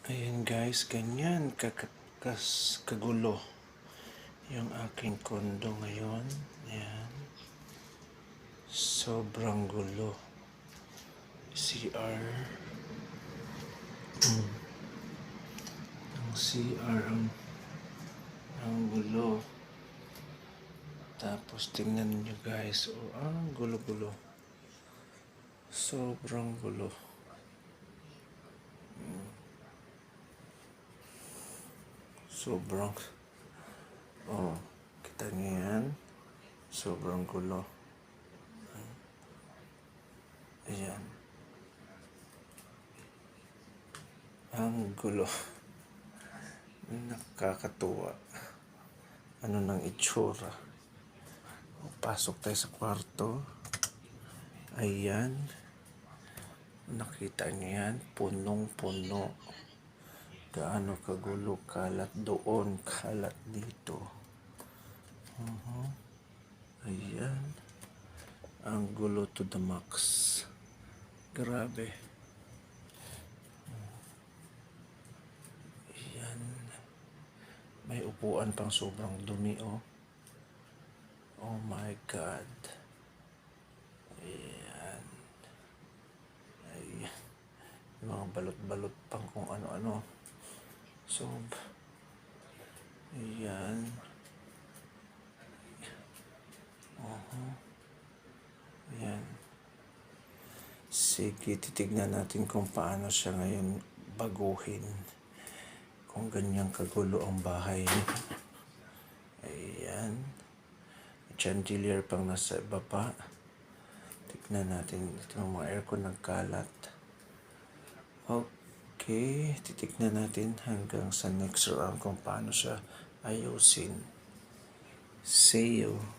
Ayan guys, ganyan kagulo yung aking kondo ngayon. Ayan. Sobrang gulo. CR. Ang CR ang gulo. Tapos tingnan nyo guys. Oh, ang gulo-gulo. Sobrang gulo. Sobrang. Oh, kita nyo yan. Sobrang gulo. Ayan. Ang gulo. Nakakatuwa. Ano nang itsura. Pasok tayo sa kwarto. Ayan. Nakita niyo yan. Punong-puno. Gaano kagulo. Kalat doon. Kalat dito. Ayan. Ang gulo to the max. Grabe. Ayan. May upuan pang sobrang dumi, oh. Oh my God. Ayan. Ayan. Yung mga balot-balot pang kung ano-ano. So, ayan. Ayan. Sige, titignan natin kung paano siya ngayon baguhin. Kung ganyang kagulo ang bahay. Ayan. Chandelier pang nasa baba. Tignan natin. Ito yung mga aircon nagkalat. Okay. Titignan natin hanggang sa next round kung paano siya ayusin. See you.